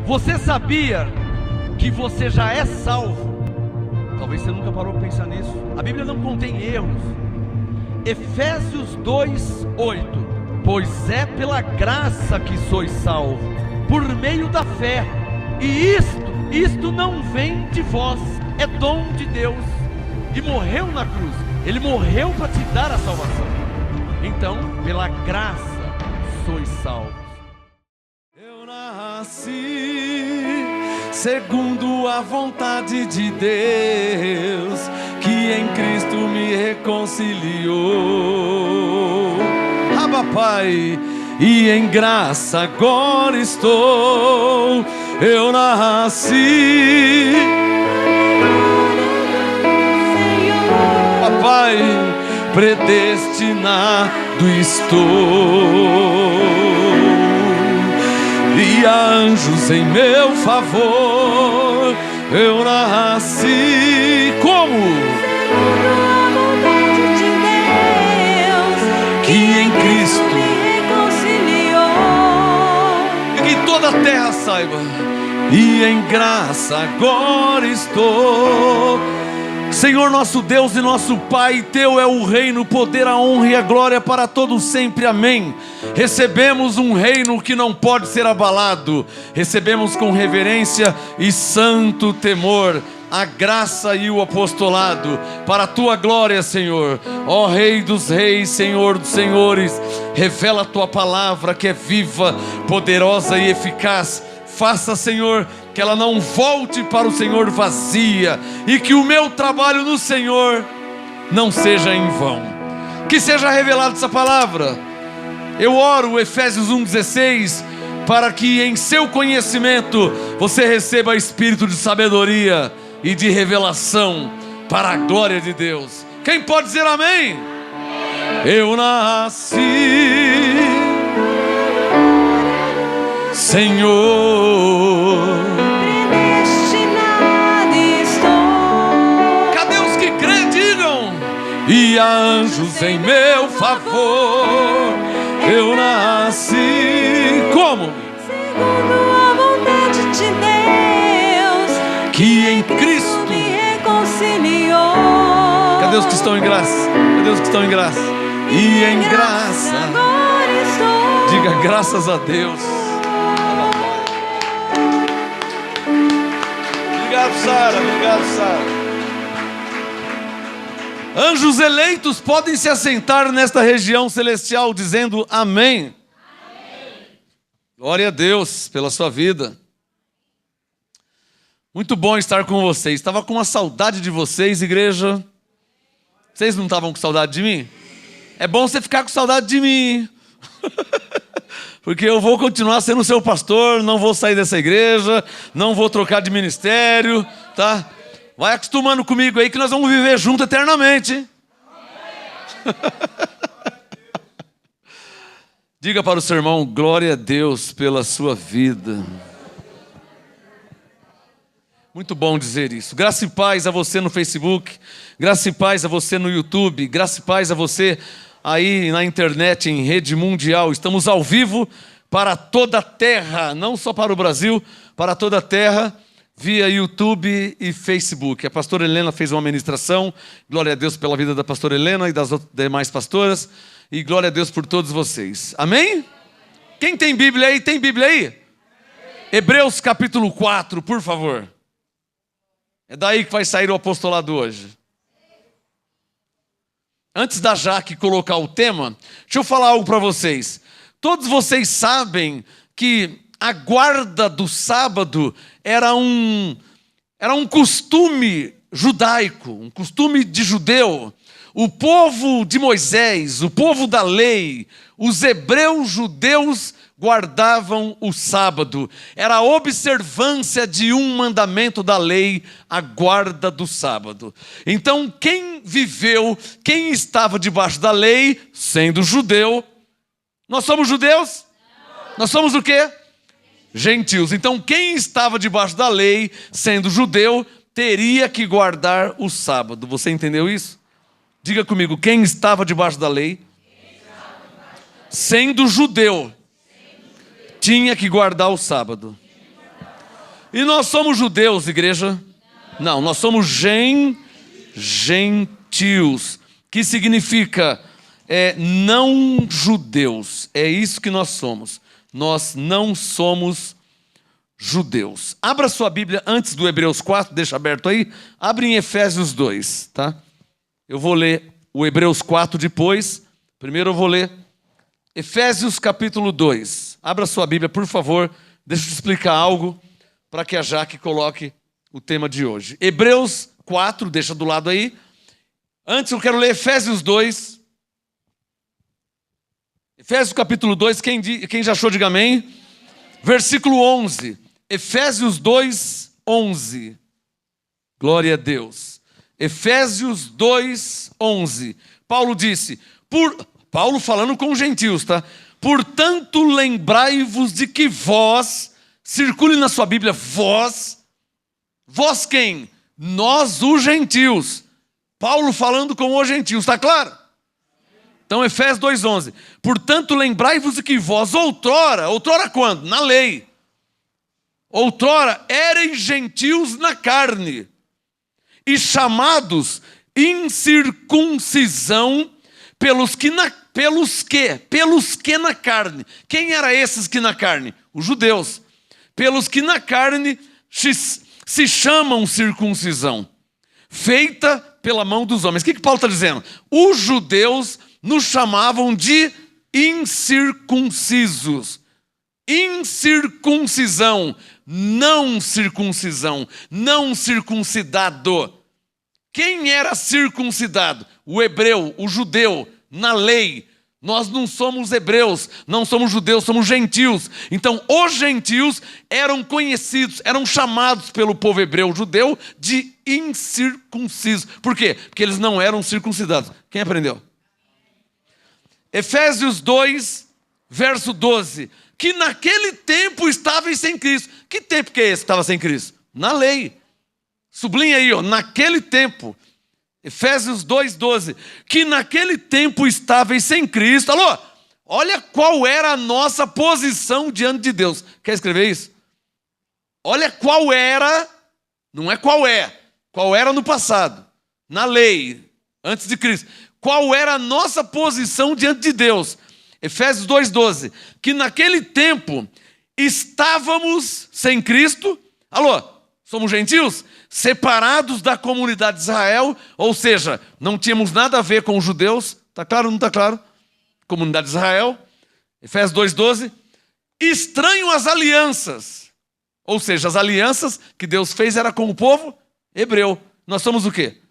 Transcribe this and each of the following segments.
Você sabia que você já é salvo? Talvez você nunca parou para pensar nisso. A Bíblia não contém erros. Efésios 2:8. Pois é pela graça que sois salvos, por meio da fé. E isto não vem de vós, é dom de Deus. E morreu na cruz. Ele morreu para te dar a salvação. Então, pela graça sois salvos. Eu nasci segundo a vontade de Deus, que em Cristo me reconciliou. Abba, Pai, e em graça agora estou. Eu nasci, Pai, predestinado estou, e há anjos em meu favor. Eu nasci como? Segundo a vontade de Deus, que em Cristo me reconciliou. E que toda a terra saiba. E em graça agora estou. Senhor nosso Deus e nosso Pai, Teu é o reino, o poder, a honra e a glória para todos sempre, amém. Recebemos um reino que não pode ser abalado. Recebemos com reverência e santo temor a graça e o apostolado, para a Tua glória, Senhor. Ó Rei dos reis, Senhor dos senhores, revela a Tua palavra que é viva, poderosa e eficaz. Faça, Senhor, que ela não volte para o Senhor vazia, e que o meu trabalho no Senhor não seja em vão. Que seja revelada essa palavra. Eu oro, Efésios 1,16, para que em seu conhecimento você receba espírito de sabedoria e de revelação para a glória de Deus. Quem pode dizer amém? Eu nasci, Senhor, Predestinado estou. cadê os que crê? Digam. E há anjos em meu favor. Eu nasci como? Segundo a vontade de Deus, Que em Cristo. me reconciliou. Cadê os que estão em graça? Cadê os que estão em graça? E em graça. agora estou. Diga graças a Deus. Obrigado, Sara. Obrigado, Sara. Anjos eleitos podem se assentar nesta região celestial, dizendo amém. Glória a Deus pela sua vida. Muito bom estar com vocês. Estava com uma saudade de vocês, igreja. Vocês não estavam com saudade de mim? É bom você ficar com saudade de mim. Porque eu vou continuar sendo seu pastor, não vou sair dessa igreja, não vou trocar de ministério, tá? Vai acostumando comigo aí que nós vamos viver junto eternamente. Diga para o seu irmão, glória a Deus pela sua vida. Muito bom dizer isso. Graça e paz a você no Facebook, graça e paz a você no YouTube, graça e paz a você aí na internet, em rede mundial. Estamos ao vivo para toda a terra, não só para o Brasil, para toda a terra, via YouTube e Facebook. A pastora Helena fez uma ministração. Glória a Deus pela vida da pastora Helena e das demais pastoras. E glória a Deus por todos vocês. Amém? Quem tem Bíblia aí? Tem Bíblia aí? Hebreus capítulo 4, por favor. É daí que vai sair o apostolado hoje. Antes da Jaque colocar o tema, deixa eu falar algo para vocês. Todos vocês sabem que a guarda do sábado era um costume judaico, um costume de judeu. O povo de Moisés, o povo da lei, os hebreus judeus guardavam o sábado. Era a observância de um mandamento da lei, a guarda do sábado. Então, quem viveu, quem estava debaixo da lei, sendo judeu, nós somos judeus? Não. Nós somos o quê? Gentios. Então, quem estava debaixo da lei, sendo judeu, teria que guardar o sábado. Você entendeu isso? Diga comigo, quem estava debaixo da lei, sendo judeu, tinha que guardar o sábado. E nós somos judeus, igreja? Não, nós somos gentios, que significa não judeus. É isso que nós somos. Nós não somos judeus. Abra sua Bíblia antes do Hebreus 4, deixa aberto aí. Abre em Efésios 2, tá? Eu vou ler o Hebreus 4 depois. Primeiro eu vou ler Efésios capítulo 2. Abra sua Bíblia, por favor. Deixa eu te explicar algo para que a Jaque coloque o tema de hoje. Hebreus 4, deixa do lado aí. Antes eu quero ler Efésios 2. Efésios capítulo 2, quem já achou, diga amém. Versículo 11. Efésios 2, 11. Glória a Deus. Efésios 2, 11. Paulo disse, Paulo falando com os gentios, tá? Portanto, lembrai-vos de que vós, circule na sua Bíblia, vós quem? Nós, os gentios. Paulo falando com os gentios, está claro? Então, Efésios 2,11. Portanto, lembrai-vos de que vós outrora quando? Na lei. Outrora ereis gentios na carne, e chamados incircuncisão pelos que na carne. Quem eram esses que na carne? Os judeus. Pelos que na carne se chamam circuncisão, feita pela mão dos homens. O que Paulo está dizendo? Os judeus nos chamavam de incircuncisos. Incircuncisão, não circuncisão, não circuncidado. Quem era circuncidado? O hebreu, o judeu, na lei. Nós não somos hebreus, não somos judeus, somos gentios. Então, os gentios eram conhecidos, eram chamados pelo povo hebreu judeu de incircuncisos. Por quê? Porque eles não eram circuncidados. Quem aprendeu? Efésios 2, verso 12. Que naquele tempo estavam sem Cristo. Que tempo que é esse que estava sem Cristo? Na lei. Sublinha aí, ó, naquele tempo. Efésios 2,12, que naquele tempo estáveis sem Cristo. Alô, olha qual era a nossa posição diante de Deus. Quer escrever isso? Olha qual era, não é qual era no passado, na lei, antes de Cristo. Qual era a nossa posição diante de Deus? Efésios 2,12, que naquele tempo estávamos sem Cristo. Alô, somos gentios? Separados da comunidade de Israel, ou seja, não tínhamos nada a ver com os judeus. Está claro ou não está claro? Comunidade de Israel. Efésios 2,12. Estranho às alianças. Ou seja, as alianças que Deus fez era com o povo hebreu. Nós somos o quê?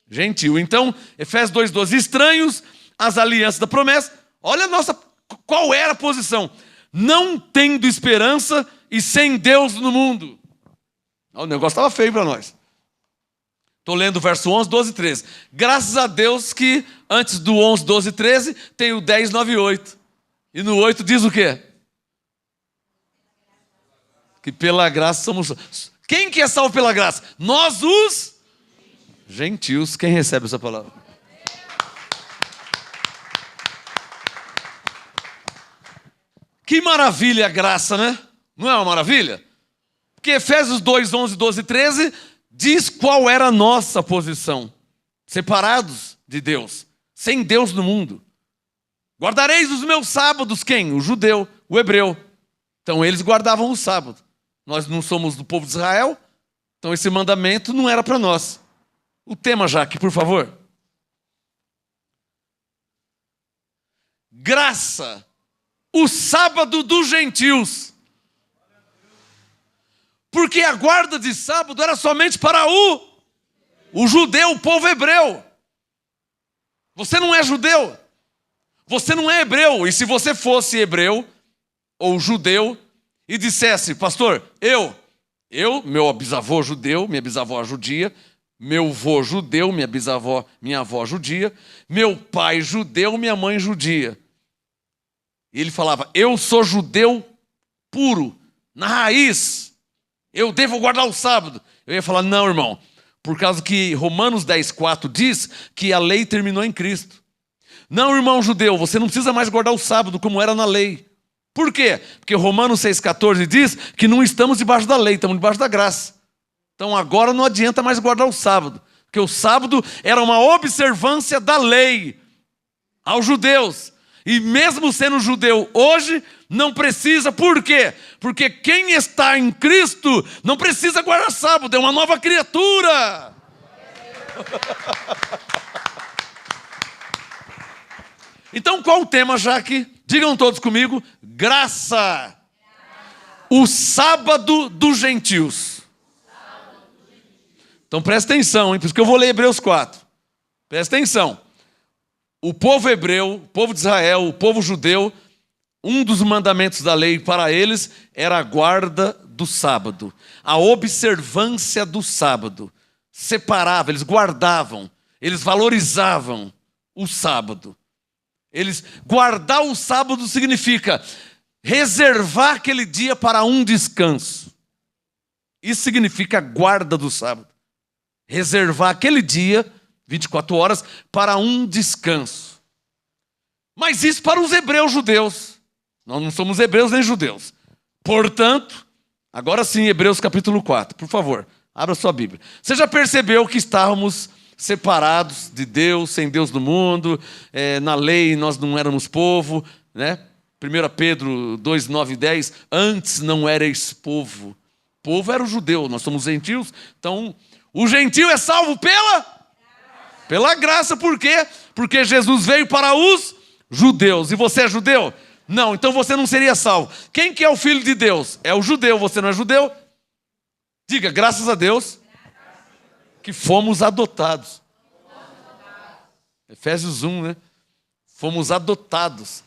Gentil. Então, Efésios 2,12. Estranhos às alianças da promessa. Olha a nossa, qual era a posição? Não tendo esperança e sem Deus no mundo. O negócio estava feio para nós. Estou lendo o verso 11, 12 e 13. Graças a Deus que antes do 11, 12 e 13 tem o 10, 9 e 8. E no 8 diz o quê? Que pela graça somos... Quem que é salvo pela graça? Nós os gentios. Quem recebe essa palavra? Que maravilha a graça, né? Não é uma maravilha? Porque Efésios 2, 11, 12 e 13 diz qual era a nossa posição. Separados de Deus, sem Deus no mundo. Guardareis os meus sábados, quem? O judeu, o hebreu. Então eles guardavam o sábado. Nós não somos do povo de Israel, então esse mandamento não era para nós. O tema, Jaque, por favor. Graça, o sábado dos gentios. Porque a guarda de sábado era somente para o judeu, o povo hebreu. Você não é judeu. Você não é hebreu. E se você fosse hebreu ou judeu e dissesse, pastor, meu bisavô judeu, minha bisavó judia, meu avô judeu, minha avó judia, meu pai judeu, minha mãe judia. E ele falava, eu sou judeu puro, na raiz. Eu devo guardar o sábado. Eu ia falar, não, irmão. Por causa que Romanos 10,4 diz que a lei terminou em Cristo. Não, irmão judeu, você não precisa mais guardar o sábado como era na lei. Por quê? Porque Romanos 6,14 diz que não estamos debaixo da lei, estamos debaixo da graça. Então agora não adianta mais guardar o sábado, porque o sábado era uma observância da lei aos judeus. E mesmo sendo judeu hoje, não precisa. Por quê? Porque quem está em Cristo não precisa guardar sábado, é uma nova criatura. Então qual o tema, Jaque? Digam todos comigo: graça. O sábado dos gentios. Então presta atenção, hein? Por isso que eu vou ler Hebreus 4. Presta atenção. O povo hebreu, o povo de Israel, o povo judeu, um dos mandamentos da lei para eles era a guarda do sábado, a observância do sábado. Separava, eles guardavam, eles valorizavam o sábado. Guardar o sábado significa reservar aquele dia para um descanso. Isso significa a guarda do sábado. Reservar aquele dia, 24 horas, para um descanso. Mas isso para os hebreus judeus. Nós não somos hebreus nem judeus. Portanto, agora sim, Hebreus capítulo 4, por favor, abra sua Bíblia. Você já percebeu que estávamos separados de Deus, sem Deus no mundo, na lei nós não éramos povo, né? 1 Pedro 2, 9 e 10, antes não erais povo. Povo era o judeu, nós somos gentios, então o gentio é salvo pela graça. Por quê? Porque Jesus veio para os judeus. E você é judeu? Não, então você não seria salvo. Quem que é o filho de Deus? É o judeu, você não é judeu? Diga, graças a Deus que fomos adotados. Efésios 1, né? Fomos adotados.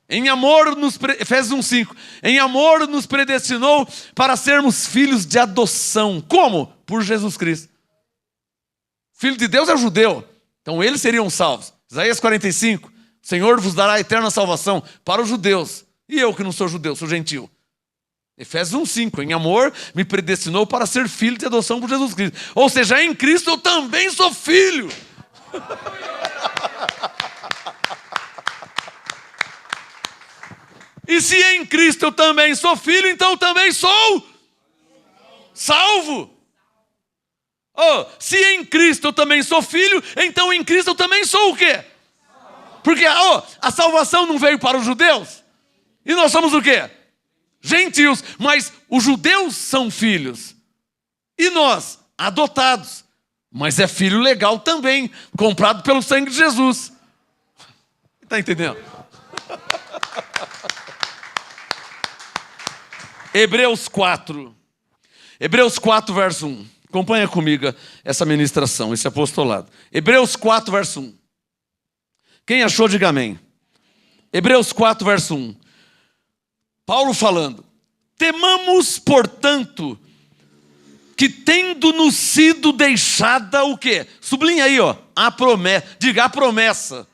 Em amor, Efésios 1,5. Em amor nos predestinou para sermos filhos de adoção. Como? Por Jesus Cristo. Filho de Deus é judeu, então eles seriam salvos. Isaías 45. O Senhor vos dará a eterna salvação para os judeus. E eu que não sou judeu, sou gentil. Efésios 1,5. Em amor me predestinou para ser filho de adoção por Jesus Cristo. Ou seja, em Cristo eu também sou filho. E se em Cristo eu também sou filho, então eu também sou salvo. Oh, se em Cristo eu também sou filho, então em Cristo eu também sou o quê? Porque a salvação não veio para os judeus. E nós somos o quê? Gentios. Mas os judeus são filhos. E nós, adotados. Mas é filho legal também, comprado pelo sangue de Jesus. Está entendendo? Hebreus 4. Hebreus 4, verso 1. Acompanha comigo essa ministração, esse apostolado. Hebreus 4, verso 1. Quem achou, diga amém. Hebreus 4, verso 1. Paulo falando. Temamos, portanto, que tendo-nos sido deixada o quê? Sublinha aí, ó, a promessa. Diga, a promessa.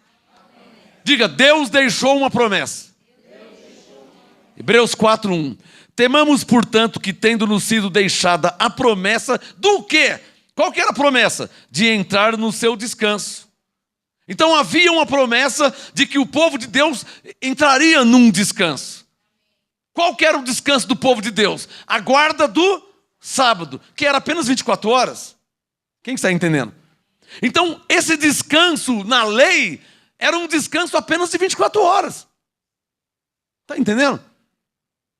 Diga, Deus deixou uma promessa. Hebreus 4, 1. Temamos, portanto, que tendo-nos sido deixada a promessa do quê? Qual que era a promessa? De entrar no seu descanso. Então havia uma promessa de que o povo de Deus entraria num descanso. Qual que era o descanso do povo de Deus? A guarda do sábado, que era apenas 24 horas. Quem está entendendo? Então esse descanso na lei era um descanso apenas de 24 horas. Está entendendo?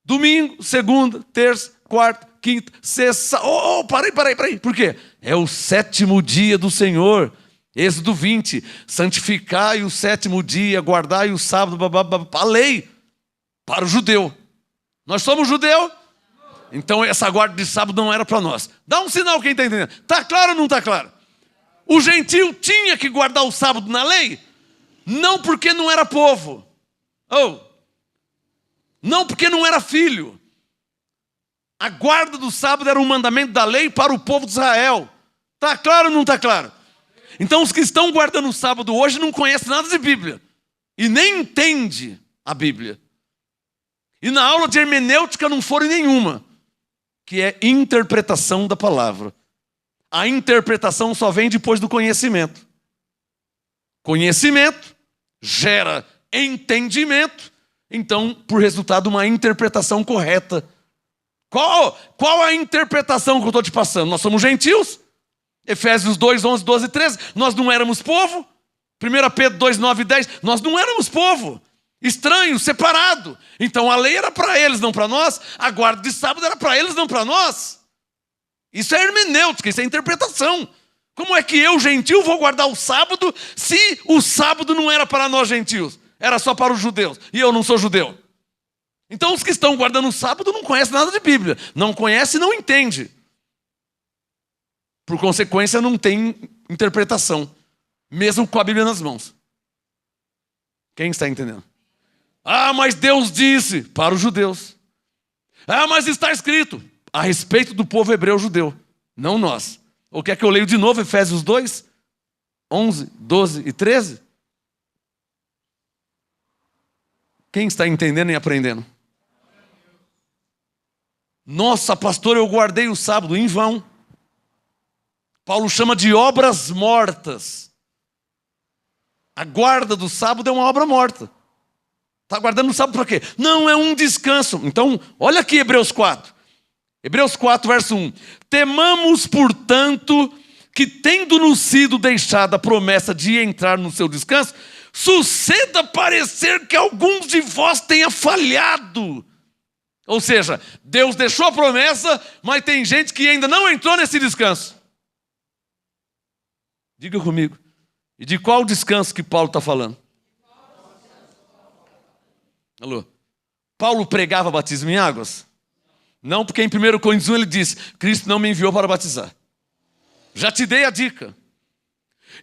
Domingo, segunda, terça, quarta, quinta, sexta. Parei. Por quê? É o sétimo dia do Senhor. Êxodo 20. Santificai o sétimo dia, guardai o sábado, a lei para o judeu. Nós somos judeu? Então essa guarda de sábado não era para nós. Dá um sinal quem está entendendo. Está claro ou não está claro? O gentio tinha que guardar o sábado na lei? Não porque não era povo. Não porque não era filho. A guarda do sábado era um mandamento da lei para o povo de Israel. Está claro ou não está claro? Então os que estão guardando o sábado hoje não conhecem nada de Bíblia. E nem entendem a Bíblia. E na aula de hermenêutica não foram em nenhuma. Que é interpretação da palavra. A interpretação só vem depois do conhecimento. Conhecimento gera entendimento. Então, por resultado, uma interpretação correta. Qual a interpretação que eu estou te passando? Nós somos gentios? Efésios 2, 11, 12 e 13. Nós não éramos povo? 1 Pedro 2, 9 e 10. Nós não éramos povo. Estranho, separado. Então a lei era para eles, não para nós. A guarda de sábado era para eles, não para nós. Isso é hermenêutica, isso é interpretação. Como é que eu, gentil, vou guardar o sábado se o sábado não era para nós gentios? Era só para os judeus. E eu não sou judeu. Então os que estão guardando o sábado não conhecem nada de Bíblia. Não conhece e não entende. Por consequência, não tem interpretação. Mesmo com a Bíblia nas mãos. Quem está entendendo? Ah, mas Deus disse para os judeus. Ah, mas está escrito a respeito do povo hebreu judeu. Não nós. Ou quer que eu leio de novo Efésios 2, 11, 12 e 13? Quem está entendendo e aprendendo? Nossa, pastor, eu guardei o sábado em vão. Paulo chama de obras mortas. A guarda do sábado é uma obra morta. Está guardando o sábado para quê? Não, é um descanso. Então, olha aqui Hebreus 4. Hebreus 4, verso 1. Temamos, portanto, que tendo-nos sido deixada a promessa de entrar no seu descanso, suceda parecer que alguns de vós tenha falhado. Ou seja, Deus deixou a promessa, mas tem gente que ainda não entrou nesse descanso. Diga comigo. E de qual descanso que Paulo está falando? Alô? Paulo pregava batismo em águas? Não, porque em 1 Coríntios 1 ele disse: Cristo não me enviou para batizar. Já te dei a dica.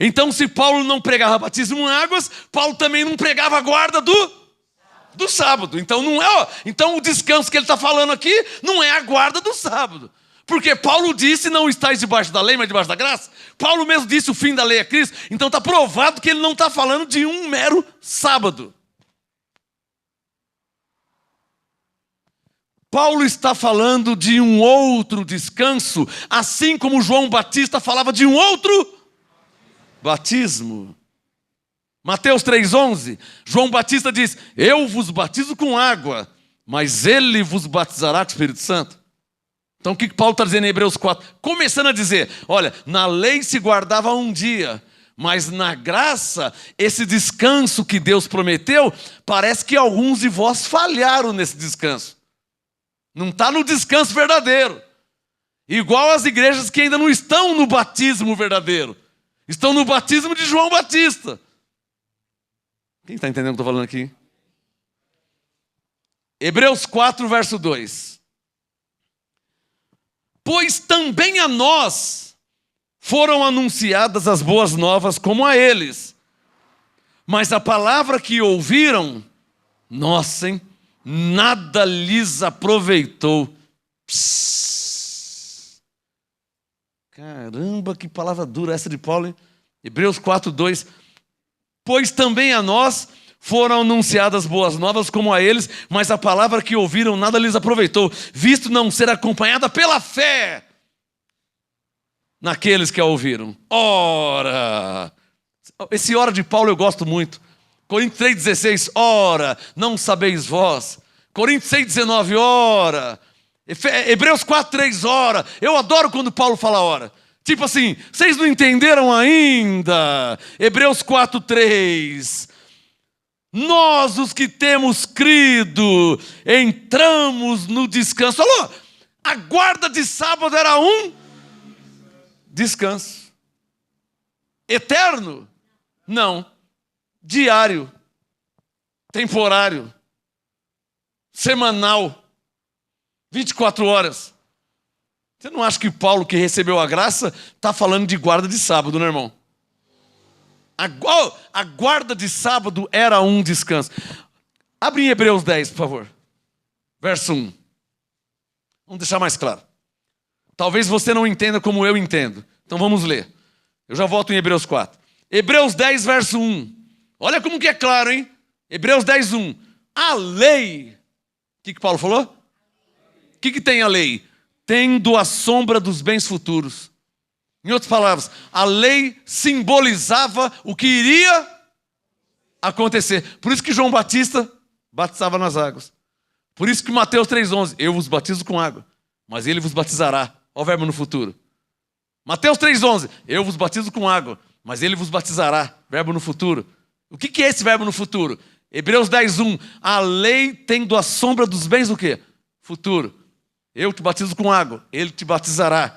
Então, se Paulo não pregava batismo em águas, Paulo também não pregava a guarda do sábado. Então, não é, então o descanso que ele está falando aqui não é a guarda do sábado. Porque Paulo disse: não estáis debaixo da lei, mas debaixo da graça. Paulo mesmo disse: o fim da lei é Cristo. Então está provado que ele não está falando de um mero sábado. Paulo está falando de um outro descanso, assim como João Batista falava de um outro batismo. Mateus 3,11, João Batista diz: eu vos batizo com água, mas ele vos batizará com o Espírito Santo. Então o que Paulo está dizendo em Hebreus 4? Começando a dizer: olha, na lei se guardava um dia, mas na graça, esse descanso que Deus prometeu, parece que alguns de vós falharam nesse descanso. Não está no descanso verdadeiro. Igual as igrejas que ainda não estão no batismo verdadeiro. Estão no batismo de João Batista. Quem está entendendo o que eu estou falando aqui? Hebreus 4, verso 2. Pois também a nós foram anunciadas as boas novas como a eles. Mas a palavra que ouviram, nossa, hein? Nada lhes aproveitou. Psss. Caramba, que palavra dura essa de Paulo, hein? Hebreus 4, 2. Pois também a nós foram anunciadas boas novas como a eles, mas a palavra que ouviram nada lhes aproveitou, visto não ser acompanhada pela fé naqueles que a ouviram. Ora! Esse ora de Paulo eu gosto muito. Coríntios 3,16, ora, não sabeis vós. Coríntios 6,19, ora. Hebreus 4,3, ora. Eu adoro quando Paulo fala ora. Tipo assim, vocês não entenderam ainda? Hebreus 4,3. Nós, os que temos crido, entramos no descanso. Alô, a guarda de sábado era um descanso. Eterno? Não. Diário, temporário, semanal, 24 horas. Você não acha que Paulo, que recebeu a graça, está falando de guarda de sábado, né, irmão? A guarda de sábado era um descanso. Abre em Hebreus 10, por favor. Verso 1. Vamos deixar mais claro. Talvez você não entenda como eu entendo. Então vamos ler. Eu já volto em Hebreus 4. Hebreus 10, verso 1. Olha como que é claro, hein? Hebreus 10, 1. A lei. O que Paulo falou? O que tem a lei? Tendo a sombra dos bens futuros. Em outras palavras, a lei simbolizava o que iria acontecer. Por isso que João Batista batizava nas águas. Por isso que Mateus 3,11, eu vos batizo com água, mas ele vos batizará. Olha o verbo no futuro. Mateus 3,11, eu vos batizo com água, mas ele vos batizará. Verbo no futuro. O que é esse verbo no futuro? Hebreus 10,1, a lei tendo a sombra dos bens o quê? Futuro. Eu te batizo com água, ele te batizará.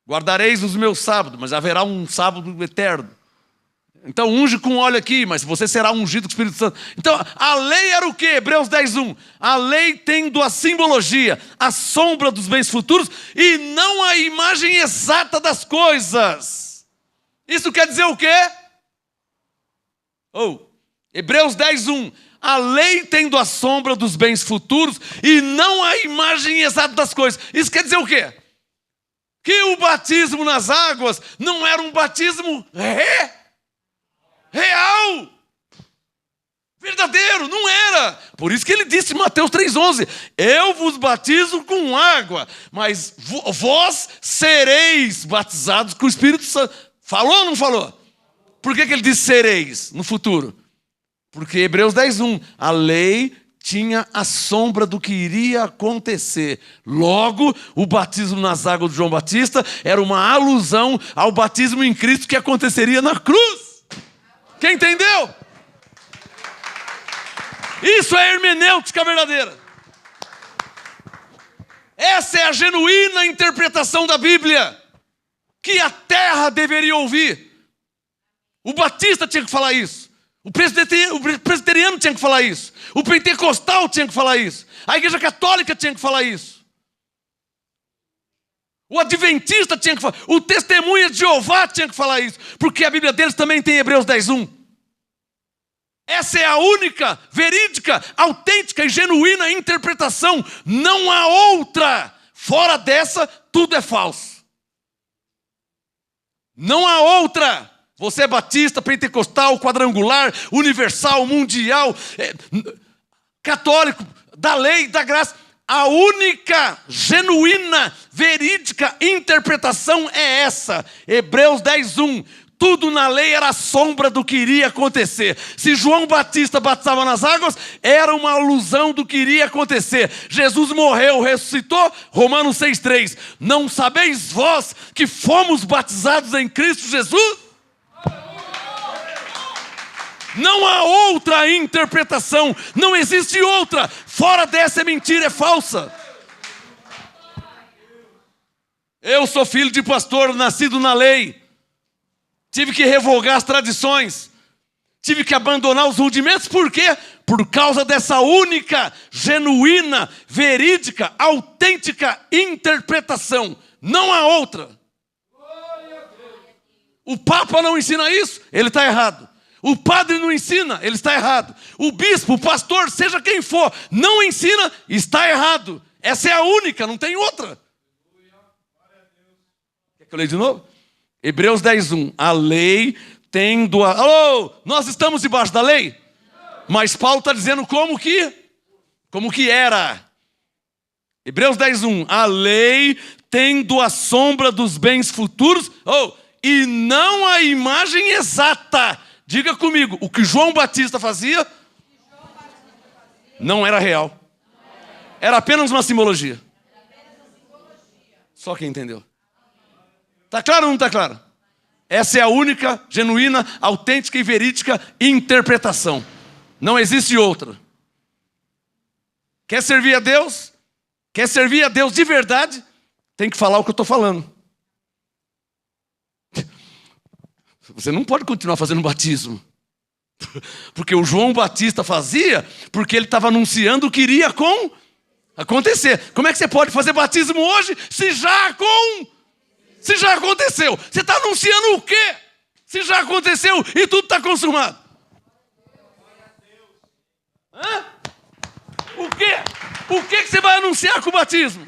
Guardareis os meus sábados, mas haverá um sábado eterno. Então unge com óleo aqui, mas você será ungido com o Espírito Santo. Então a lei era o quê? Hebreus 10,1. A lei tendo a simbologia, a sombra dos bens futuros e não a imagem exata das coisas. Isso quer dizer o quê? Hebreus 10,1. A lei tendo a sombra dos bens futuros e não a imagem exata das coisas. Isso quer dizer o quê? Que o batismo nas águas não era um batismo real, verdadeiro, não era. Por isso que ele disse em Mateus 3,11, eu vos batizo com água, mas vós sereis batizados com o Espírito Santo. Falou ou não falou? Por que ele disse sereis no futuro? Porque Hebreus 10,1, a lei tinha a sombra do que iria acontecer. Logo, o batismo nas águas de João Batista era uma alusão ao batismo em Cristo que aconteceria na cruz. Quem entendeu? Isso é hermenêutica verdadeira. Essa é a genuína interpretação da Bíblia que a terra deveria ouvir. O batista tinha que falar isso. O presbiteriano tinha que falar isso. O pentecostal tinha que falar isso. A igreja católica tinha que falar isso. O adventista tinha que falar. O testemunha de Jeová tinha que falar isso. Porque a Bíblia deles também tem Hebreus 10,1. Essa é a única, verídica, autêntica e genuína interpretação. Não há outra. Fora dessa, tudo é falso. Não há outra. Você é batista, pentecostal, quadrangular, universal, mundial, católico, da lei, da graça. A única, genuína, verídica interpretação é essa. Hebreus 10,1. Tudo na lei era a sombra do que iria acontecer. Se João Batista batizava nas águas, era uma alusão do que iria acontecer. Jesus morreu, ressuscitou, Romanos 6,3. Não sabeis vós que fomos batizados em Cristo Jesus? Não há outra interpretação, não existe outra. Fora dessa é mentira, é falsa. Eu sou filho de pastor, nascido na lei. Tive que revogar as tradições. Tive que abandonar os rudimentos. Por quê? Por causa dessa única, genuína, verídica, autêntica interpretação. Não há outra. O Papa não ensina isso, ele está errado. O padre não ensina, ele está errado. O bispo, o pastor, seja quem for, não ensina, está errado. Essa é a única, não tem outra. Quer que eu leia de novo? Hebreus 10,1. A lei tendo a... Alô, nós estamos debaixo da lei? Mas Paulo está dizendo como que era. Hebreus 10,1. A lei tendo a sombra dos bens futuros, e não a imagem exata. Diga comigo, o que João Batista fazia não era real. Era apenas uma simbologia. Só quem entendeu. Está claro ou não está claro? Essa é a única, genuína, autêntica e verídica interpretação. Não existe outra. Quer servir a Deus? Quer servir a Deus de verdade? Tem que falar o que eu estou falando. Você não pode continuar fazendo batismo. Porque o João Batista fazia, porque ele estava anunciando o que iria acontecer. Como é que você pode fazer batismo hoje se já aconteceu? Você está anunciando o quê? Se já aconteceu e tudo está consumado. Hã? O quê? O que você vai anunciar com o batismo?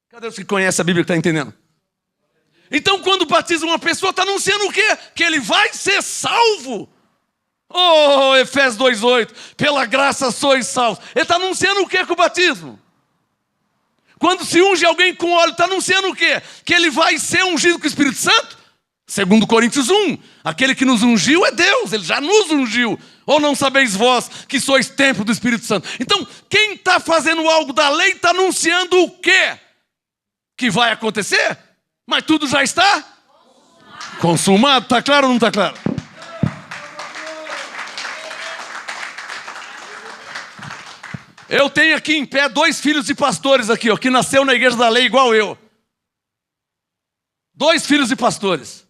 Cadê os que conhecem a Bíblia que está entendendo? Então, quando batiza uma pessoa, está anunciando o quê? Que ele vai ser salvo. Efésios 2,8. Pela graça sois salvos. Ele está anunciando o quê com o batismo? Quando se unge alguém com óleo, está anunciando o quê? Que ele vai ser ungido com o Espírito Santo? 2 Coríntios 1. Aquele que nos ungiu é Deus, ele já nos ungiu. Ou não sabeis vós que sois templo do Espírito Santo? Então, quem está fazendo algo da lei está anunciando o quê? Que vai acontecer? Mas tudo já está consumado. Está claro ou não está claro? Eu tenho aqui em pé 2 filhos de pastores aqui, ó, que nasceu na igreja da lei igual eu. 2 filhos de pastores.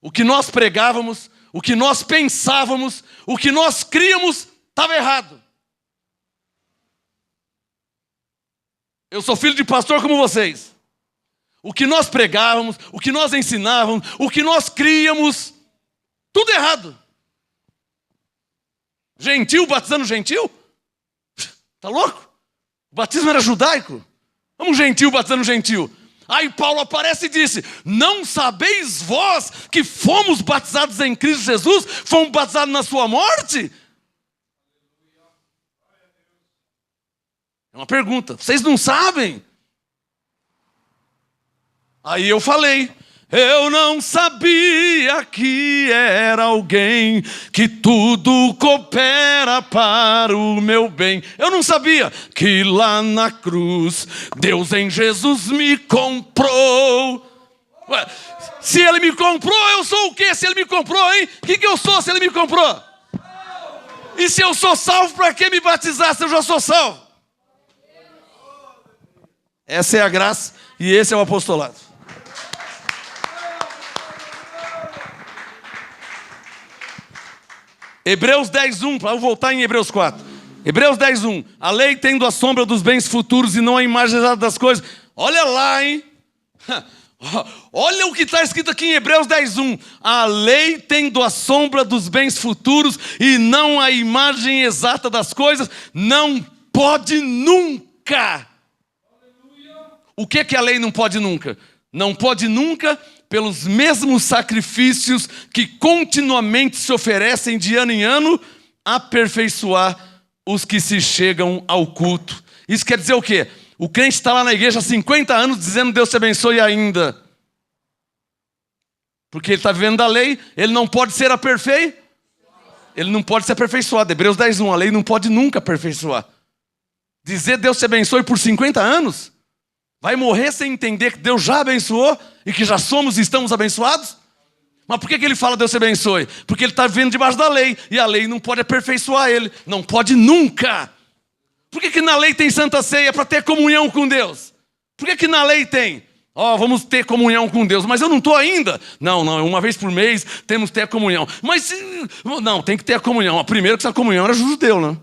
O que nós pregávamos, o que nós pensávamos, o que nós críamos, estava errado. Eu sou filho de pastor como vocês. O que nós pregávamos, o que nós ensinávamos, o que nós críamos, tudo errado. Gentil batizando gentil? Tá louco? O batismo era judaico. Vamos gentil batizando gentil. Aí Paulo aparece e disse: não sabeis vós que fomos batizados em Cristo Jesus? Fomos batizados na sua morte? É uma pergunta. Vocês não sabem? Aí eu falei: eu não sabia que era alguém que tudo coopera para o meu bem. Eu não sabia que lá na cruz Deus em Jesus me comprou. Ué, se Ele me comprou, eu sou o quê? Se Ele me comprou, hein? O que eu sou se Ele me comprou? E se eu sou salvo, para que me batizar se eu já sou salvo? Essa é a graça e esse é o apostolado. Hebreus 10:1, para eu voltar em Hebreus 4. Hebreus 10:1. A lei tendo a sombra dos bens futuros e não a imagem exata das coisas. Olha lá, hein? Olha o que está escrito aqui em Hebreus 10:1. A lei tendo a sombra dos bens futuros e não a imagem exata das coisas, não pode nunca. O que a lei não pode nunca? Não pode nunca, pelos mesmos sacrifícios que continuamente se oferecem de ano em ano, aperfeiçoar os que se chegam ao culto. Isso quer dizer o quê? O crente está lá na igreja há 50 anos dizendo: Deus te abençoe ainda. Porque ele está vivendo da lei, ele não pode ser aperfeiçoado. Ele não pode ser aperfeiçoado. Hebreus 10:1, a lei não pode nunca aperfeiçoar. Dizer Deus te abençoe por 50 anos? Vai morrer sem entender que Deus já abençoou e que já somos e estamos abençoados? Mas por que ele fala Deus te abençoe? Porque ele está vivendo debaixo da lei e a lei não pode aperfeiçoar ele. Não pode nunca. Por que na lei tem Santa Ceia? Para ter comunhão com Deus. Por que na lei tem? Vamos ter comunhão com Deus. Mas eu não estou ainda. Não, uma vez por mês temos que ter a comunhão. Mas não, tem que ter a comunhão. Primeiro que essa comunhão era judeu, né?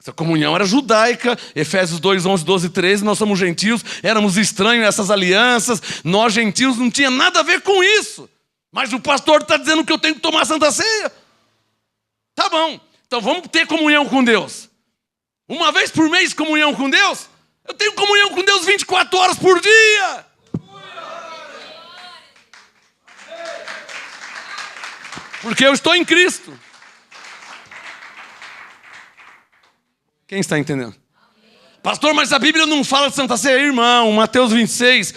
Essa comunhão era judaica, Efésios 2, 11, 12, 13, nós somos gentios, éramos estranhos a essas alianças, nós gentios não tinha nada a ver com isso. Mas o pastor está dizendo que eu tenho que tomar a Santa Ceia. Tá bom, então vamos ter comunhão com Deus. Uma vez por mês comunhão com Deus? Eu tenho comunhão com Deus 24 horas por dia. Porque eu estou em Cristo. Quem está entendendo? Pastor, mas a Bíblia não fala de Santa Ceia, irmão. Mateus 26,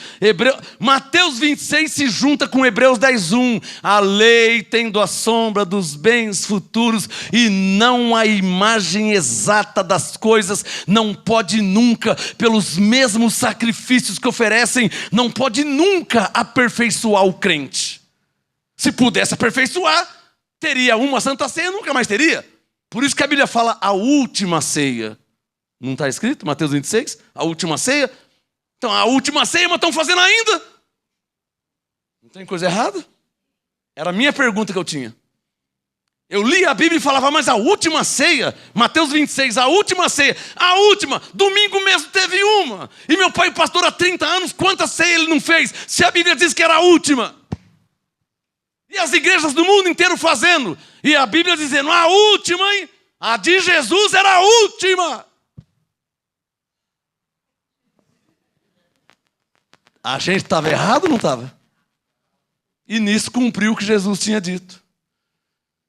Mateus 26 se junta com Hebreus 10:1. A lei tendo a sombra dos bens futuros e não a imagem exata das coisas, não pode nunca, pelos mesmos sacrifícios que oferecem, não pode nunca aperfeiçoar o crente. Se pudesse aperfeiçoar, teria uma Santa Ceia, nunca mais teria. Por isso que a Bíblia fala a última ceia. Não está escrito? Mateus 26? A última ceia? Então, a última ceia, mas estão fazendo ainda. Não tem coisa errada? Era a minha pergunta que eu tinha. Eu li a Bíblia e falava: mas a última ceia? Mateus 26, a última ceia. A última, domingo mesmo teve uma. E meu pai pastor há 30 anos, quantas ceias ele não fez? Se a Bíblia diz que era a última. E as igrejas do mundo inteiro fazendo. E a Bíblia dizendo: a última, hein? A de Jesus era a última. A gente estava errado ou não estava? E nisso cumpriu o que Jesus tinha dito.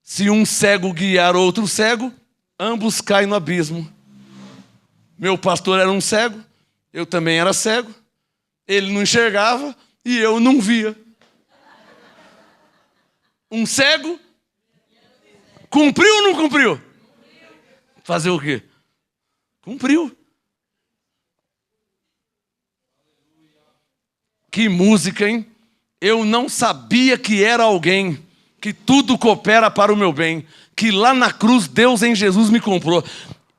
Se um cego guiar outro cego, ambos caem no abismo. Meu pastor era um cego, eu também era cego. Ele não enxergava e eu não via. Um cego Cumpriu ou não cumpriu? Fazer o quê? Cumpriu. Que música, hein? Eu não sabia que era alguém, que tudo coopera para o meu bem, que lá na cruz Deus em Jesus me comprou.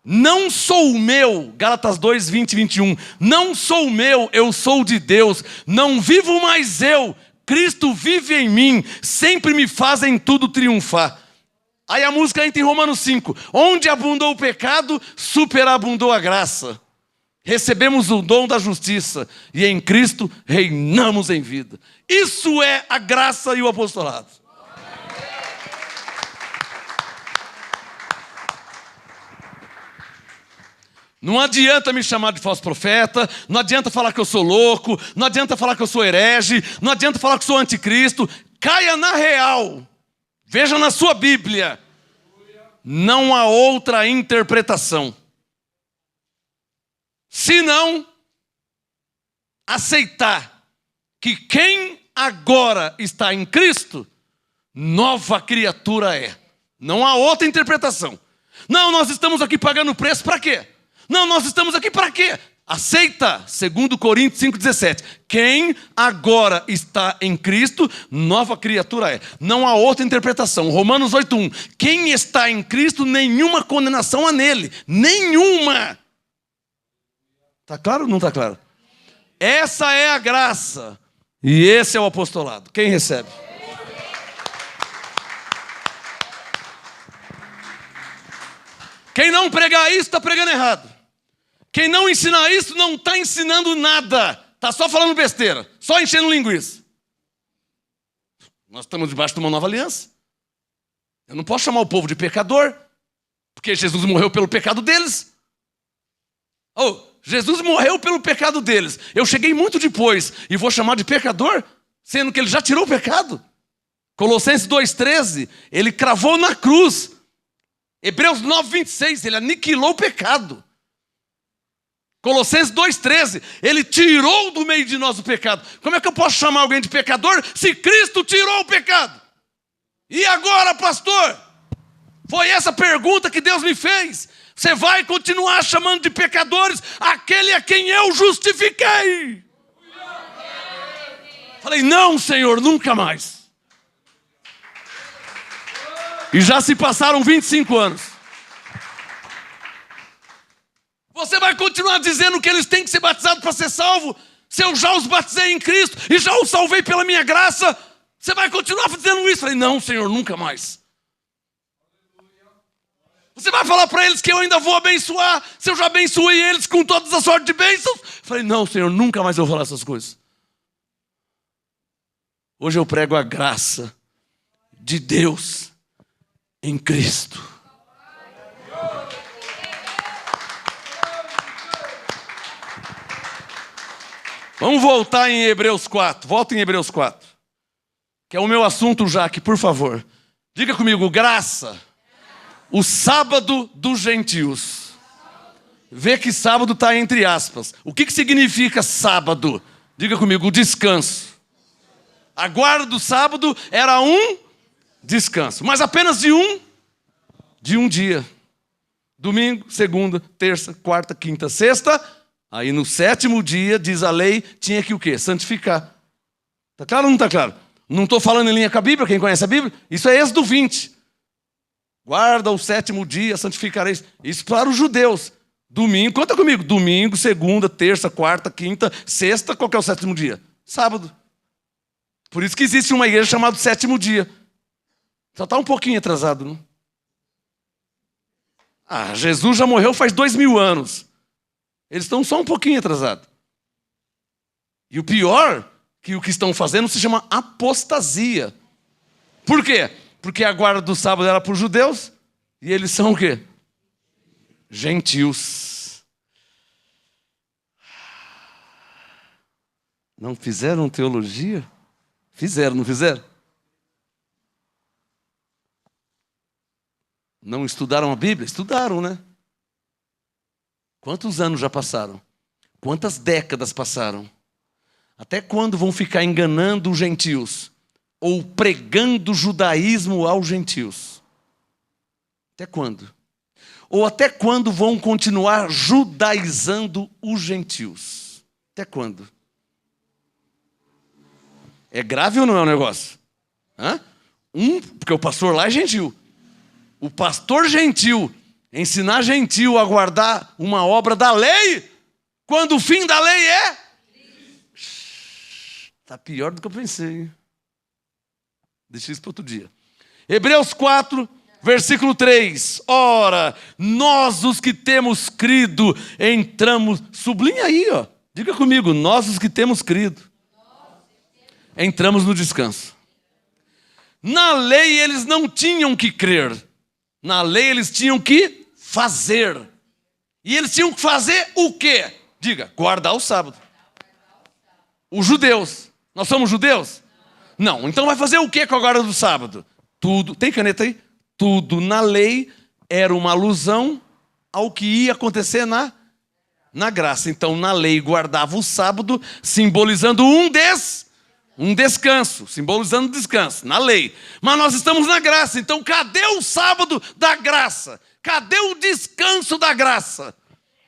Não sou o meu, Gálatas 2, 20 e 21. Não sou o meu, eu sou de Deus. Não vivo mais eu, Cristo vive em mim. Sempre me fazem tudo triunfar. Aí a música entra em Romanos 5. Onde abundou o pecado, superabundou a graça. Recebemos o dom da justiça e em Cristo reinamos em vida. Isso é a graça e o apostolado. Não adianta me chamar de falso profeta, não adianta falar que eu sou louco, não adianta falar que eu sou herege, não adianta falar que eu sou anticristo. Caia na real. Veja na sua Bíblia. Não há outra interpretação. Se não aceitar que quem agora está em Cristo, nova criatura é. Não há outra interpretação. Não, nós estamos aqui pagando preço para quê? Não, nós estamos aqui para quê? Aceita, 2 Coríntios 5,17. Quem agora está em Cristo, nova criatura é. Não há outra interpretação. Romanos 8,1. Quem está em Cristo, nenhuma condenação há nele. Nenhuma. Está claro ou não está claro? Essa é a graça. E esse é o apostolado. Quem recebe? Quem não pregar isso, está pregando errado. Quem não ensinar isso, não está ensinando nada. Está só falando besteira. Só enchendo linguiça. Nós estamos debaixo de uma nova aliança. Eu não posso chamar o povo de pecador, porque Jesus morreu pelo pecado deles. Jesus morreu pelo pecado deles. Eu cheguei muito depois e vou chamar de pecador, sendo que ele já tirou o pecado. Colossenses 2,13, ele cravou na cruz. Hebreus 9,26, ele aniquilou o pecado. Colossenses 2,13, ele tirou do meio de nós o pecado. Como é que eu posso chamar alguém de pecador se Cristo tirou o pecado? E agora, pastor? Foi essa pergunta que Deus me fez. Você vai continuar chamando de pecadores aquele a quem eu justifiquei? Falei, não, Senhor, nunca mais. E já se passaram 25 anos. Você vai continuar dizendo que eles têm que ser batizados para ser salvo? Se eu já os batizei em Cristo e já os salvei pela minha graça, você vai continuar dizendo isso? Falei, não, Senhor, nunca mais. Você vai falar para eles que eu ainda vou abençoar, se eu já abençoei eles com todas as sortes de bênçãos? Falei, não, Senhor, nunca mais eu vou falar essas coisas. Hoje eu prego a graça de Deus em Cristo. Vamos voltar em Hebreus 4. Volta em Hebreus 4. Que é o meu assunto, Jaque, por favor. Diga comigo, graça. O sábado dos gentios. Vê que sábado está entre aspas. O que significa sábado? Diga comigo, descanso. A guarda do sábado era um descanso. Mas apenas de um dia. Domingo, segunda, terça, quarta, quinta, sexta. Aí no sétimo dia, diz a lei, tinha que o quê? Santificar. Está claro ou não está claro? Não estou falando em linha com a Bíblia, quem conhece a Bíblia? Isso é Êxodo 20. Guarda o sétimo dia, santificareis. Isso para os judeus. Domingo, conta comigo. Domingo, segunda, terça, quarta, quinta, sexta. Qual que é o sétimo dia? Sábado. Por isso que existe uma igreja chamada sétimo dia. Só está um pouquinho atrasado, não? Jesus já morreu faz 2000 anos. Eles estão só um pouquinho atrasados. E o pior, que o que estão fazendo se chama apostasia. Por quê? Porque a guarda do sábado era para os judeus e eles são o quê? Gentios. Não fizeram teologia? Fizeram, não fizeram? Não estudaram a Bíblia? Estudaram, né? Quantos anos já passaram? Quantas décadas passaram? Até quando vão ficar enganando os gentios? Ou pregando o judaísmo aos gentios? Até quando? Ou até quando vão continuar judaizando os gentios? Até quando? É grave ou não é o negócio? Porque o pastor lá é gentil. O pastor gentil, ensinar gentil a guardar uma obra da lei, quando o fim da lei é? Está pior do que eu pensei. Deixa isso para outro dia. Hebreus 4, versículo 3. Ora, nós os que temos crido, entramos... Sublinha aí, ó. Diga comigo, nós os que temos crido, entramos no descanso. Na lei eles não tinham que crer. Na lei eles tinham que fazer. E eles tinham que fazer o quê? Diga, guardar o sábado. Os judeus. Nós somos judeus? Não. Então vai fazer o quê com a guarda do sábado? Tudo. Tem caneta aí? Tudo na lei era uma alusão ao que ia acontecer na graça. Então na lei guardava o sábado, simbolizando um descanso, simbolizando descanso, na lei. Mas nós estamos na graça, então cadê o sábado da graça? Cadê o descanso da graça?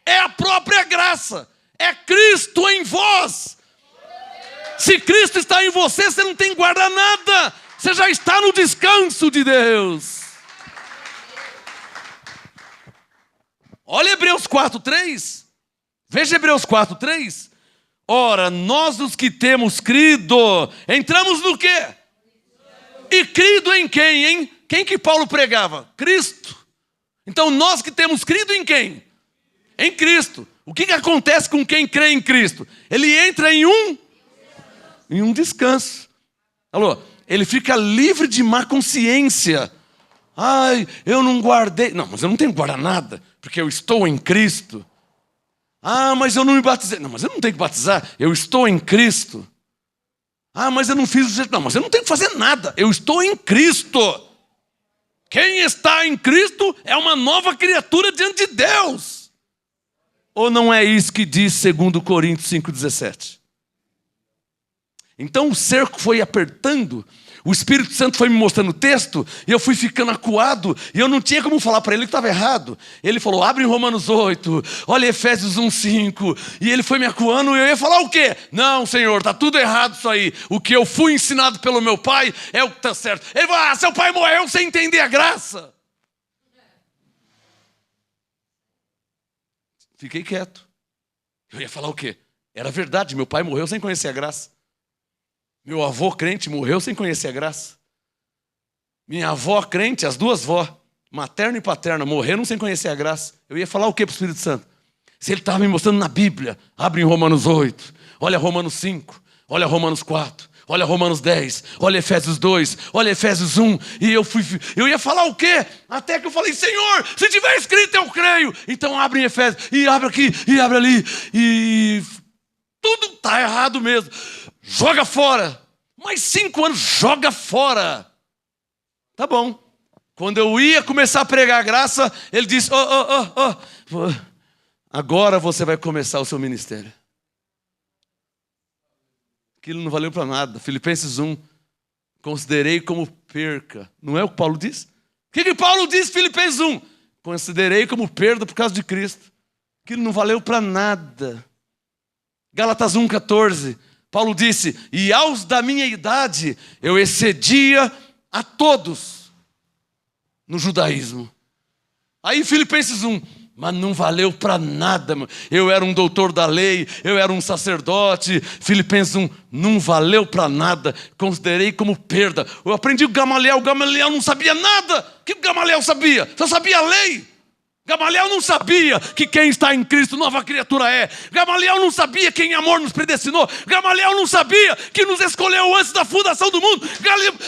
É a própria graça, é Cristo em vós. Se Cristo está em você, você não tem que guardar nada, você já está no descanso de Deus. Olha Hebreus 4:3, veja Hebreus 4:3. Ora, nós os que temos crido, entramos no quê? E crido em quem, hein? Quem que Paulo pregava? Cristo. Então nós que temos crido em quem? Em Cristo. O que acontece com quem crê em Cristo? Ele entra em um descanso. Alô? Ele fica livre de má consciência. Ai, eu não guardei. Não, mas eu não tenho que guardar nada, porque eu estou em Cristo. Ah, mas eu não me batizei. Não, mas eu não tenho que batizar. Eu estou em Cristo. Ah, mas eu não fiz o jeito. Não, mas eu não tenho que fazer nada. Eu estou em Cristo. Quem está em Cristo é uma nova criatura diante de Deus. Ou não é isso que diz 2 Coríntios 5,17? Então o cerco foi apertando. O Espírito Santo foi me mostrando o texto e eu fui ficando acuado e eu não tinha como falar para ele que estava errado. Ele falou, abre em Romanos 8, olha Efésios 1:5. E ele foi me acuando e eu ia falar o quê? Não, Senhor, está tudo errado isso aí. O que eu fui ensinado pelo meu pai é o que está certo. Ele falou, seu pai morreu sem entender a graça. Fiquei quieto. Eu ia falar o quê? Era verdade, meu pai morreu sem conhecer a graça. Meu avô crente morreu sem conhecer a graça. Minha avó crente, as duas vó, materna e paterna, morreram sem conhecer a graça. Eu ia falar o que para o Espírito Santo? Se ele estava me mostrando na Bíblia, abre em Romanos 8, olha Romanos 5, olha Romanos 4, olha Romanos 10, olha Efésios 2, olha Efésios 1. E eu ia falar o quê? Até que eu falei, Senhor, se tiver escrito eu creio. Então abre em Efésios, e abre aqui, e abre ali. E tudo está errado mesmo. Joga fora. Mais 5 anos, joga fora. Tá bom. Quando eu ia começar a pregar a graça, ele disse, agora você vai começar o seu ministério. Aquilo não valeu para nada. Filipenses 1, considerei como perca. Não é o que Paulo diz? O que Paulo diz, Filipenses 1? Considerei como perda por causa de Cristo. Aquilo não valeu para nada. Gálatas 1,14. Paulo disse, e aos da minha idade eu excedia a todos no judaísmo. Aí Filipenses 1, mas não valeu para nada. Eu era um doutor da lei, eu era um sacerdote. Filipenses 1, não valeu para nada. Considerei como perda. Eu aprendi com Gamaliel não sabia nada. O que o Gamaliel sabia? Só sabia a lei. Gamaliel não sabia que quem está em Cristo nova criatura é. Gamaliel não sabia quem em amor nos predestinou. Gamaliel não sabia que nos escolheu antes da fundação do mundo.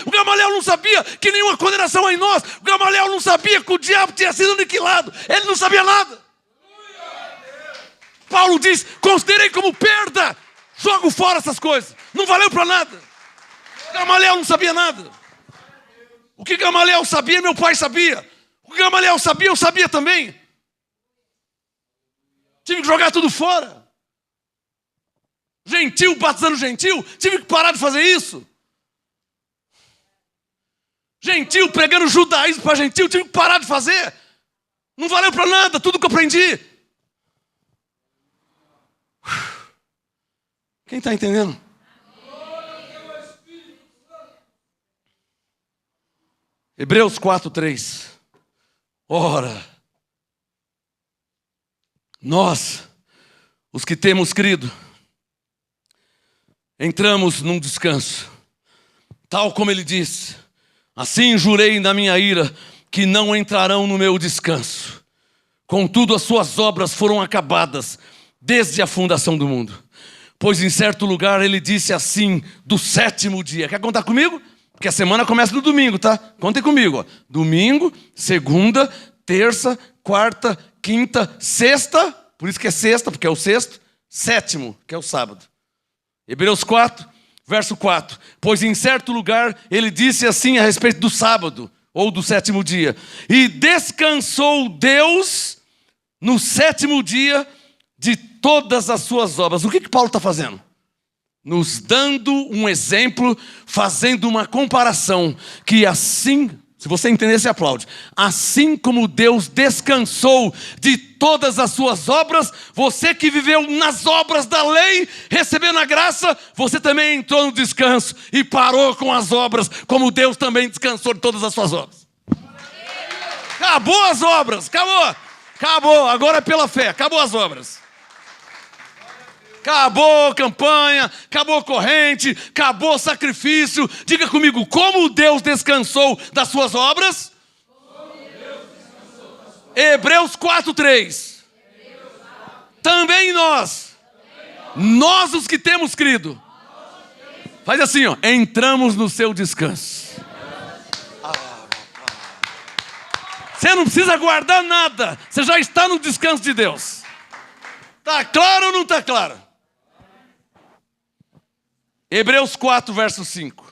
Gamaliel não sabia que nenhuma condenação é em nós. Gamaliel não sabia que o diabo tinha sido aniquilado. Ele não sabia nada. Paulo diz, considerei como perda. Jogo fora essas coisas. Não valeu para nada. Gamaliel não sabia nada. O que Gamaliel sabia, meu pai sabia. O que Gamaliel sabia, eu sabia também. Tive que jogar tudo fora. Gentil, batizando gentil, tive que parar de fazer isso. Gentil, pregando judaísmo para gentil, tive que parar de fazer. Não valeu para nada, tudo que eu aprendi. Quem está entendendo? Hebreus 4:3. Ora, nós, os que temos crido, entramos num descanso, tal como ele disse: assim jurei na minha ira que não entrarão no meu descanso. Contudo, as suas obras foram acabadas desde a fundação do mundo. Pois em certo lugar ele disse assim do sétimo dia. Quer contar comigo? Porque a semana começa no domingo, tá? Contem comigo. Ó. Domingo, segunda, terça, quarta, quinta, sexta. Por isso que é sexta, porque é o sexto. Sétimo, que é o sábado. Hebreus 4, verso 4. Pois em certo lugar ele disse assim a respeito do sábado, ou do sétimo dia. E descansou Deus no sétimo dia de todas as suas obras. O que Paulo está fazendo? Nos dando um exemplo, fazendo uma comparação, que assim, se você entender, você aplaude. Assim como Deus descansou de todas as suas obras, você que viveu nas obras da lei, recebendo a graça, você também entrou no descanso e parou com as obras, como Deus também descansou de todas as suas obras. Acabou as obras, acabou, agora é pela fé, acabou as obras. Acabou campanha, acabou corrente, acabou sacrifício. Diga comigo, como Deus descansou das suas obras? Hebreus 4:3. Também nós os que temos crido. Faz assim, ó, entramos no seu descanso. Você não precisa guardar nada, você já está no descanso de Deus. Está claro ou não está claro? Hebreus 4, verso 5.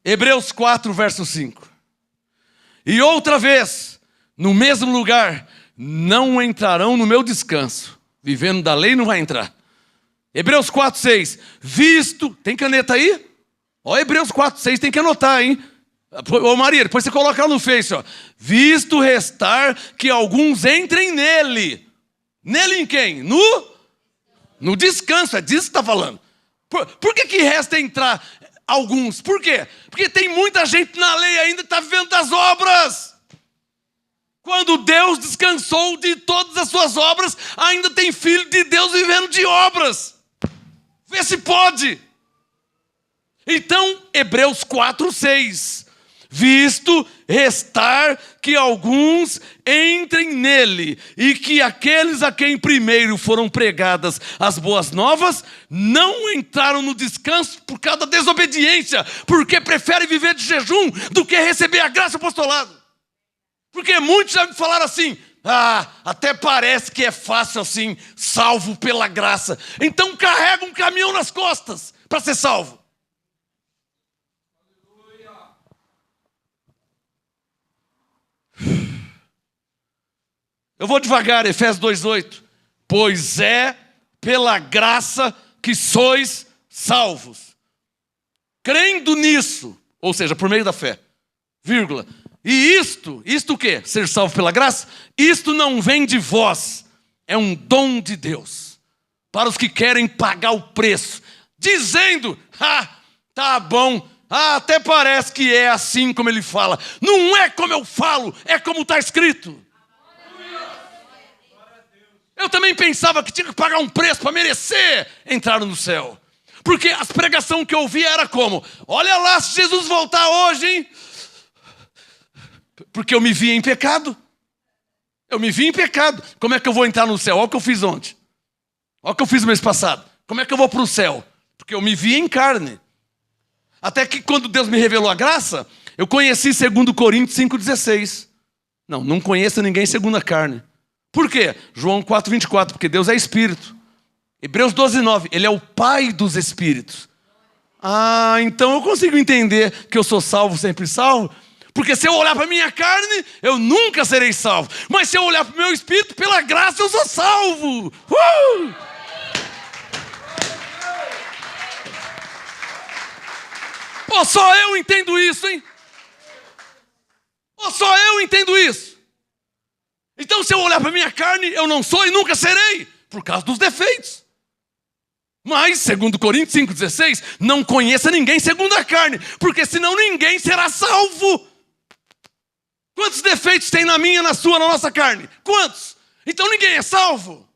Hebreus 4, verso 5. E outra vez, no mesmo lugar, não entrarão no meu descanso. Vivendo da lei não vai entrar. Hebreus 4, 6. Visto, tem caneta aí? Ó, Hebreus 4, 6, tem que anotar, hein? Ô Maria, depois você coloca no Face, ó. Visto restar que alguns entrem nele. Nele em quem? No descanso, é disso que está falando. Por que resta entrar alguns? Por quê? Porque tem muita gente na lei ainda que está vivendo das obras. Quando Deus descansou de todas as suas obras, ainda tem filho de Deus vivendo de obras. Vê se pode. Então, Hebreus 4, 6. Visto restar que alguns entrem nele, e que aqueles a quem primeiro foram pregadas as boas novas, não entraram no descanso por causa da desobediência, porque preferem viver de jejum do que receber a graça do apostolado. Porque muitos já me falaram assim, até parece que é fácil assim, salvo pela graça. Então carrega um caminhão nas costas para ser salvo. Eu vou devagar, Efésios 2:8. Pois é pela graça que sois salvos. Crendo nisso, ou seja, por meio da fé, vírgula. E isto o quê? Ser salvo pela graça? Isto não vem de vós, é um dom de Deus, para os que querem pagar o preço, dizendo, tá bom, até parece que é assim como ele fala. Não é como eu falo, é como está escrito. Eu também pensava que tinha que pagar um preço para merecer entrar no céu. Porque as pregações que eu ouvia era como, olha lá se Jesus voltar hoje, hein? Porque eu me via em pecado. Eu me vi em pecado. Como é que eu vou entrar no céu? Olha o que eu fiz ontem. Olha o que eu fiz no mês passado. Como é que eu vou para o céu? Porque eu me vi em carne. Até que quando Deus me revelou a graça, eu conheci 2 Coríntios 5,16. Não conheço ninguém segundo a carne. Por quê? João 4,24, porque Deus é espírito. Hebreus 12,9, ele é o pai dos espíritos. Então eu consigo entender que eu sou salvo, sempre salvo. Porque se eu olhar para a minha carne, eu nunca serei salvo. Mas se eu olhar para o meu espírito, pela graça eu sou salvo. Ou só eu entendo isso, hein? Ou só eu entendo isso? Então, se eu olhar para a minha carne, eu não sou e nunca serei, por causa dos defeitos. Mas, segundo Coríntios 5,16, não conheça ninguém segundo a carne, porque senão ninguém será salvo. Quantos defeitos tem na minha, na sua, na nossa carne? Quantos? Então ninguém é salvo.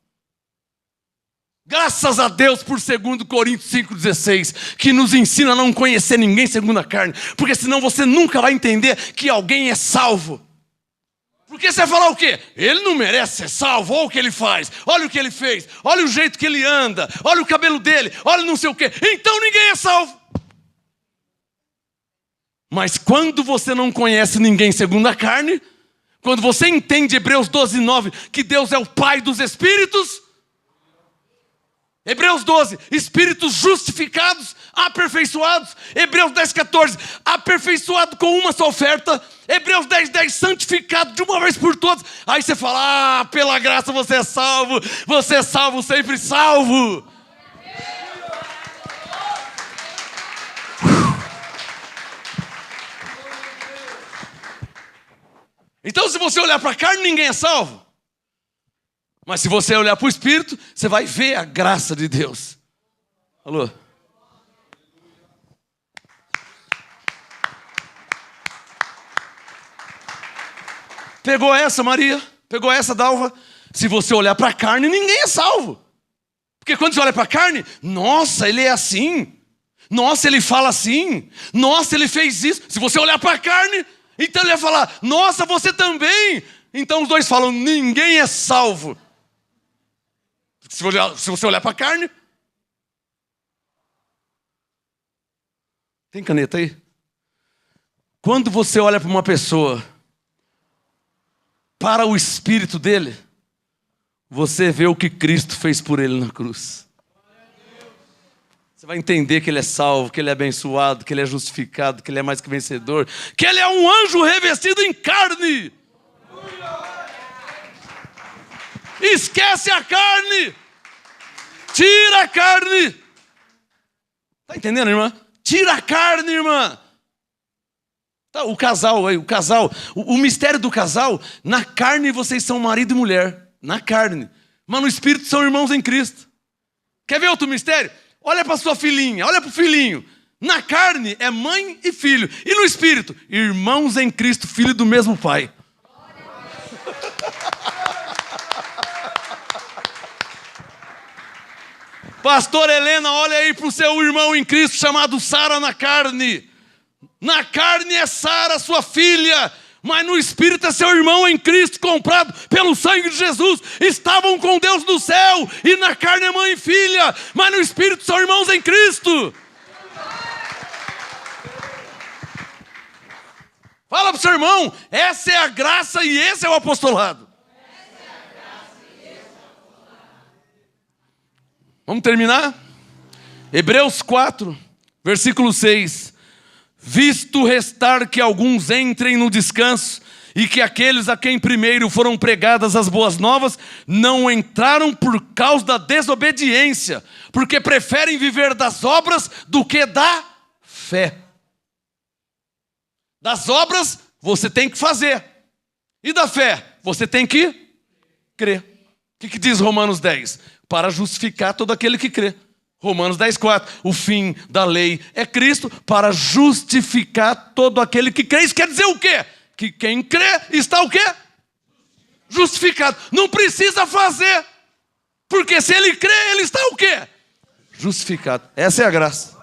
Graças a Deus por 2 Coríntios 5,16, que nos ensina a não conhecer ninguém segundo a carne, porque senão você nunca vai entender que alguém é salvo. Porque você vai falar o quê? Ele não merece ser salvo, olha o que ele faz, olha o que ele fez, olha o jeito que ele anda, olha o cabelo dele, olha não sei o quê. Então ninguém é salvo. Mas quando você não conhece ninguém segundo a carne, quando você entende Hebreus 12:9, que Deus é o Pai dos Espíritos, Hebreus 12, Espíritos justificados, aperfeiçoados. Hebreus 10:14, aperfeiçoado com uma só oferta. Hebreus 10:10, santificado de uma vez por todas. Aí você fala, pela graça você é salvo, sempre salvo. Então, se você olhar para a carne, ninguém é salvo. Mas se você olhar para o Espírito, você vai ver a graça de Deus. Alô? Pegou essa, Maria? Pegou essa, Dalva? Se você olhar para a carne, ninguém é salvo. Porque quando você olha para a carne, nossa, ele é assim. Nossa, ele fala assim. Nossa, ele fez isso. Se você olhar para a carne, então ele vai falar, nossa, você também. Então os dois falam, ninguém é salvo. Se você olhar para a carne. Tem caneta aí? Quando você olha para uma pessoa, para o espírito dele, você vê o que Cristo fez por ele na cruz. Você vai entender que ele é salvo, que ele é abençoado, que ele é justificado, que ele é mais que vencedor, que ele é um anjo revestido em carne. Esquece a carne. Tira a carne. Está entendendo, irmã? Tira a carne, irmã. Tá, o casal, o mistério do casal, na carne vocês são marido e mulher. Na carne. Mas no espírito são irmãos em Cristo. Quer ver outro mistério? Olha para sua filhinha, olha para o filhinho. Na carne é mãe e filho. E no espírito, irmãos em Cristo, filho do mesmo pai. Pastor Helena, olha aí para o seu irmão em Cristo chamado Sara na carne. Na carne é Sara, sua filha, mas no espírito é seu irmão em Cristo, comprado pelo sangue de Jesus. Estavam com Deus no céu, e na carne é mãe e filha, mas no espírito são irmãos em Cristo. Fala para o seu irmão, essa é a graça e esse é o apostolado. Vamos terminar? Hebreus 4, versículo 6. Visto restar que alguns entrem no descanso, e que aqueles a quem primeiro foram pregadas as boas novas, não entraram por causa da desobediência, porque preferem viver das obras do que da fé. Das obras você tem que fazer, e da fé você tem que crer. O que diz Romanos 10? Para justificar todo aquele que crê. Romanos 10:4. O fim da lei é Cristo para justificar todo aquele que crê. Isso quer dizer o quê? Que quem crê está o quê? Justificado. Não precisa fazer. Porque se ele crê, ele está o quê? Justificado. Essa é a graça.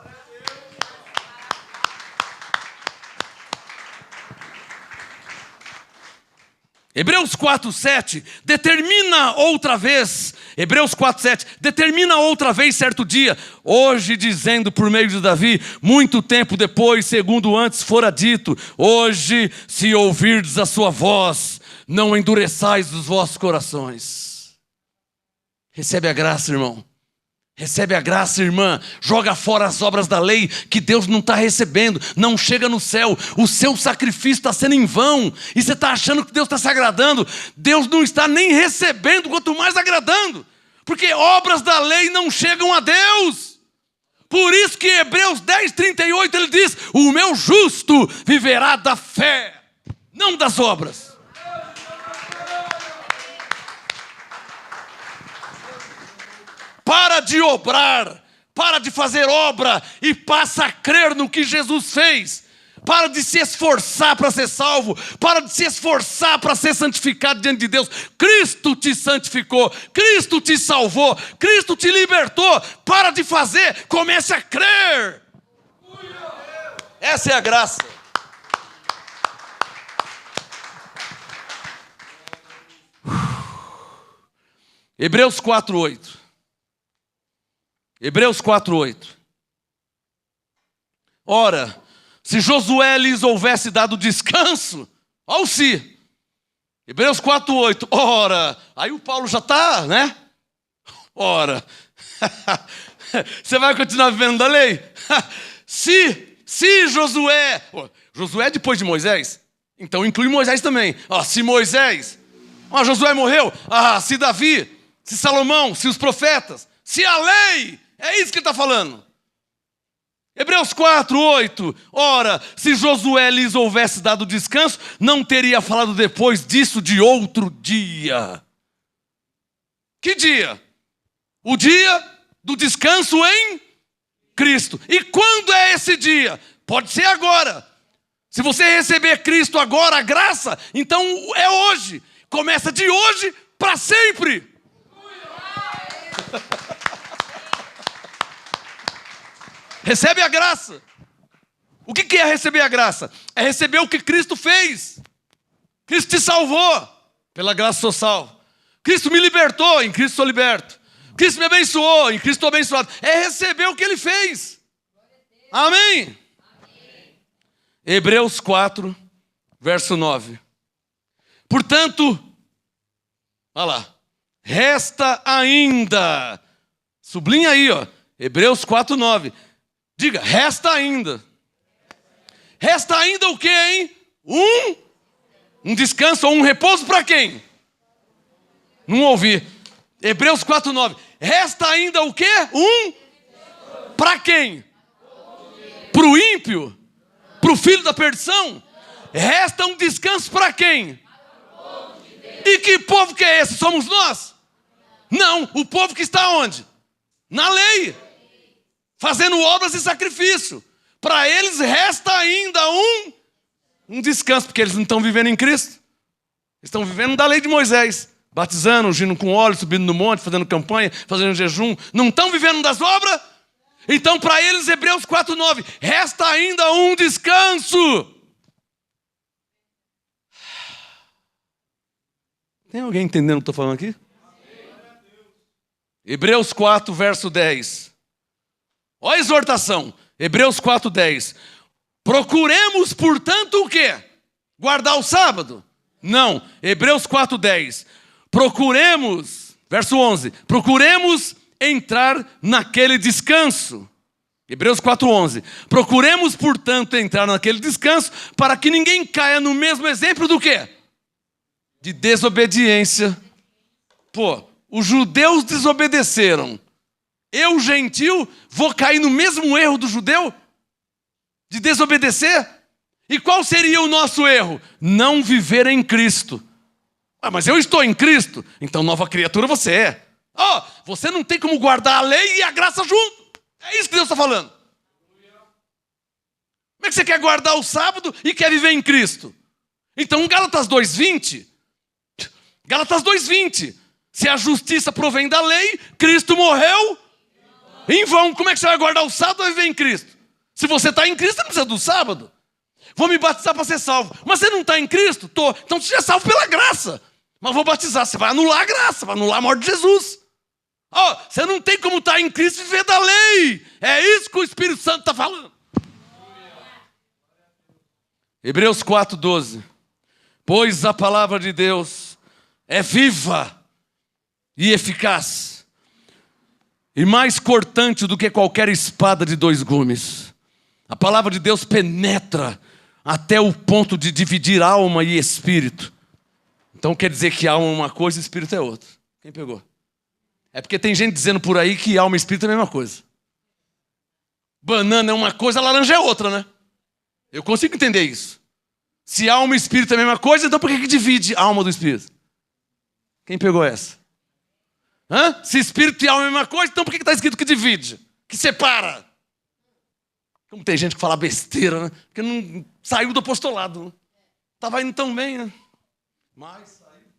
Hebreus 4:7 determina outra vez, Hebreus 4:7 determina outra vez certo dia, hoje dizendo por meio de Davi, muito tempo depois, segundo antes fora dito, hoje se ouvirdes a sua voz, não endureçais os vossos corações. Recebe a graça, irmão. Recebe a graça, irmã. Joga fora as obras da lei que Deus não está recebendo. Não chega no céu. O seu sacrifício está sendo em vão. E você está achando que Deus está se agradando. Deus não está nem recebendo, quanto mais agradando. Porque obras da lei não chegam a Deus. Por isso que Hebreus 10:38 ele diz: o meu justo viverá da fé, não das obras. Para de obrar, para de fazer obra e passa a crer no que Jesus fez. Para de se esforçar para ser salvo, para de se esforçar para ser santificado diante de Deus. Cristo te santificou, Cristo te salvou, Cristo te libertou. Para de fazer, comece a crer. Essa é a graça. Hebreus 4:8. Hebreus 4:8. Ora, se Josué lhes houvesse dado descanso, olha o se. Hebreus 4:8. Ora, aí o Paulo já está, né? Ora, você vai continuar vivendo da lei? Se Josué, Josué é depois de Moisés, então inclui Moisés também. Se Moisés, Josué morreu, se Davi, se Salomão, se os profetas, se a lei, é isso que ele está falando. Hebreus 4:8. Ora, se Josué lhes houvesse dado descanso, não teria falado depois disso de outro dia. Que dia? O dia do descanso em Cristo. E quando é esse dia? Pode ser agora. Se você receber Cristo agora, a graça, então é hoje. Começa de hoje para sempre. Recebe a graça. O que é receber a graça? É receber o que Cristo fez. Cristo te salvou. Pela graça sou salvo. Cristo me libertou, em Cristo sou liberto. Cristo me abençoou, em Cristo estou abençoado. É receber o que Ele fez. Amém? Hebreus 4, verso 9. Portanto, olha lá, resta ainda, sublinha aí, Hebreus 4, 9. Diga, resta ainda. Resta ainda o quê, hein? Um descanso ou um repouso para quem? Não ouvi. Hebreus 4, 9. Resta ainda o quê? Para quem? Para o ímpio? Para o filho da perdição? Resta um descanso para quem? E que povo que é esse? Somos nós? Não, o povo que está onde? Na lei. Fazendo obras e sacrifício. Para eles resta ainda um descanso, porque eles não estão vivendo em Cristo. Eles estão vivendo da lei de Moisés. Batizando, ungindo com óleo, subindo no monte, fazendo campanha, fazendo jejum. Não estão vivendo das obras? Então para eles, Hebreus 4:9, resta ainda um descanso. Tem alguém entendendo o que eu estou falando aqui? Hebreus 4, verso 10. Olha a exortação. Hebreus 4, 10. Procuremos, portanto, o quê? Guardar o sábado? Não. Hebreus 4, 10. Procuremos, verso 11. Procuremos entrar naquele descanso. Hebreus 4, 11. Procuremos, portanto, entrar naquele descanso para que ninguém caia no mesmo exemplo do quê? De desobediência. Os judeus desobedeceram. Eu, gentil, vou cair no mesmo erro do judeu? De desobedecer? E qual seria o nosso erro? Não viver em Cristo. Mas eu estou em Cristo, então nova criatura você é. Você não tem como guardar a lei e a graça junto. É isso que Deus está falando. Como é que você quer guardar o sábado e quer viver em Cristo? Então Gálatas 2:20. Gálatas 2:20. Se a justiça provém da lei, Cristo morreu em vão. Como é que você vai guardar o sábado e viver em Cristo? Se você está em Cristo, você não precisa do sábado. Vou me batizar para ser salvo. Mas você não está em Cristo? Tô. Então você é salvo pela graça. Mas vou batizar. Você vai anular a graça, vai anular a morte de Jesus. Você não tem como estar em Cristo e viver da lei. É isso que o Espírito Santo está falando. Hebreus 4:12. Pois a palavra de Deus é viva e eficaz, e mais cortante do que qualquer espada de 2 gumes. A palavra de Deus penetra até o ponto de dividir alma e espírito. Então quer dizer que alma é uma coisa e espírito é outra. Quem pegou? É porque tem gente dizendo por aí que alma e espírito é a mesma coisa. banana é uma coisa, laranja é outra, né? Eu consigo entender isso. Se alma e espírito é a mesma coisa, então por que divide a alma do espírito? Quem pegou essa? Se espírito e alma é a mesma coisa, então por que está escrito que divide? Que separa? Como tem gente que fala besteira, né? Porque não saiu do apostolado. Né? Estava indo tão bem, né? Mas saiu.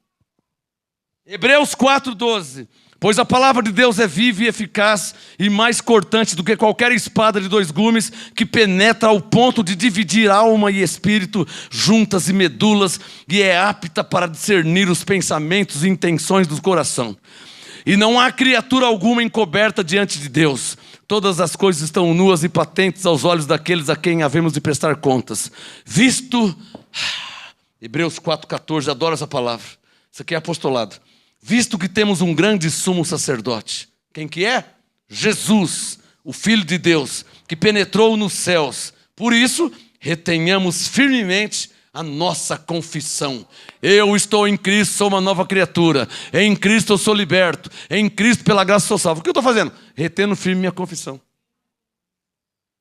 Hebreus 4:12. Pois a palavra de Deus é viva e eficaz e mais cortante do que qualquer espada de 2 gumes, que penetra ao ponto de dividir alma e espírito, juntas e medulas, e é apta para discernir os pensamentos e intenções do coração. E não há criatura alguma encoberta diante de Deus. Todas as coisas estão nuas e patentes aos olhos daqueles a quem havemos de prestar contas. Visto... Hebreus 4:14, adoro essa palavra. Isso aqui é apostolado. Visto que temos um grande sumo sacerdote. Quem que é? Jesus, o Filho de Deus, que penetrou nos céus. Por isso, retenhamos firmemente a nossa confissão. Eu estou em Cristo, sou uma nova criatura. Em Cristo eu sou liberto. Em Cristo, pela graça, sou salvo. O que eu estou fazendo? Retendo firme minha confissão.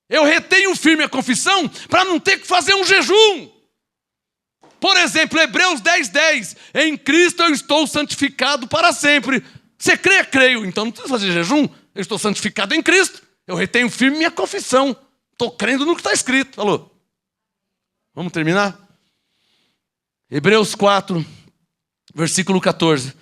Eu retenho firme a confissão para não ter que fazer um jejum. Por exemplo, Hebreus 10:10. Em Cristo eu estou santificado para sempre. Você crê? Creio. Então não precisa fazer jejum. Eu estou santificado em Cristo. Eu retenho firme minha confissão. Estou crendo no que está escrito. Falou? Vamos terminar? Hebreus 4, versículo 14.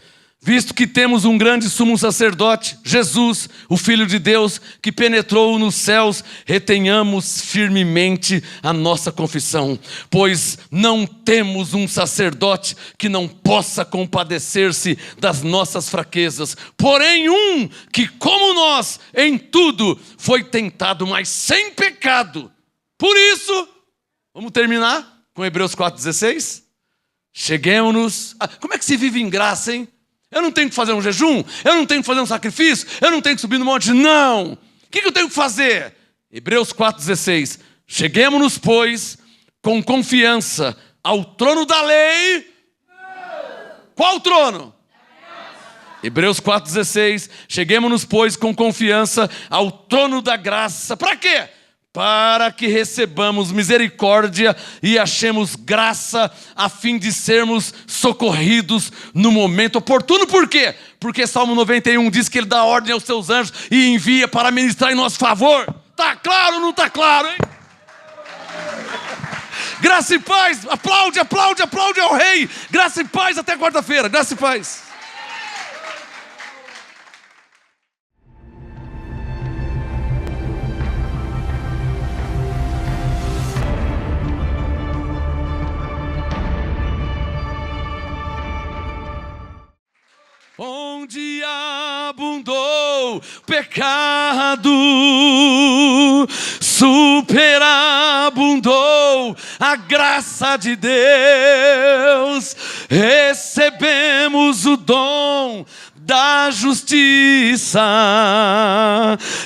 Visto que temos um grande sumo sacerdote, Jesus, o Filho de Deus, que penetrou nos céus, retenhamos firmemente a nossa confissão. Pois não temos um sacerdote que não possa compadecer-se das nossas fraquezas. Porém um que, como nós, em tudo foi tentado, mas sem pecado. Por isso, vamos terminar com Hebreus 4:16? Cheguemos-nos... Como é que se vive em graça, hein? Eu não tenho que fazer um jejum, eu não tenho que fazer um sacrifício, eu não tenho que subir no monte, não. O que eu tenho que fazer? Hebreus 4:16. Cheguemos-nos, pois, com confiança ao trono da lei. Qual trono? Hebreus 4:16. Cheguemos-nos, pois, com confiança ao trono da graça. Para quê? Para que recebamos misericórdia e achemos graça, a fim de sermos socorridos no momento oportuno. Por quê? Porque Salmo 91 diz que Ele dá ordem aos seus anjos e envia para ministrar em nosso favor. Está claro ou não está claro, hein? Graça e paz, aplaude, aplaude, aplaude ao Rei. Graça e paz até quarta-feira, graça e paz. Onde abundou pecado, superabundou a graça de Deus. Recebemos o dom da justiça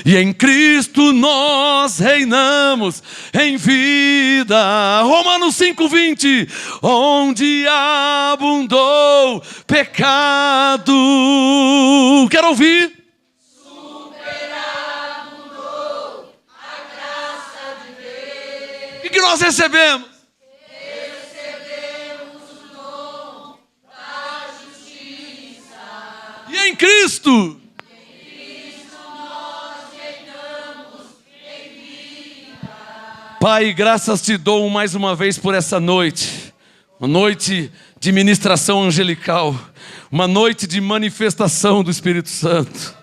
e em Cristo nós reinamos em vida. Romanos 5:20. Onde abundou pecado, quero ouvir. Superabundou a graça de Deus. O que nós recebemos? Em Cristo. Nós reinamos em vida. Pai, graças te dou mais uma vez por essa noite. Uma noite de ministração angelical. Uma noite de manifestação do Espírito Santo.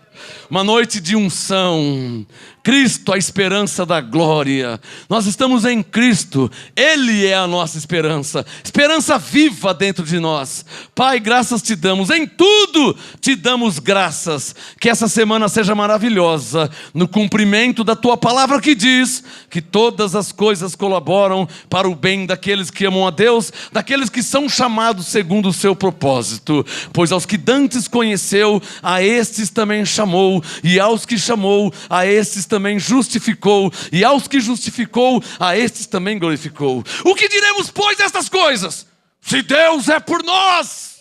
Uma noite de unção. Cristo, a esperança da glória. Nós estamos em Cristo. Ele é a nossa esperança. Esperança viva dentro de nós. Pai, graças te damos. Em tudo te damos graças. Que essa semana seja maravilhosa. No cumprimento da tua palavra que diz que todas as coisas colaboram para o bem daqueles que amam a Deus, daqueles que são chamados segundo o seu propósito. Pois aos que dantes conheceu, a estes também chamou. E aos que chamou, a estes também justificou, e aos que justificou, a estes também glorificou. O que diremos, pois, destas coisas? Se Deus é por nós,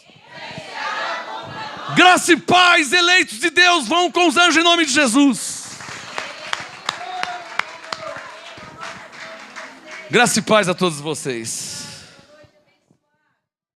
graça e paz, eleitos de Deus, vão com os anjos em nome de Jesus. Graça e paz a todos vocês.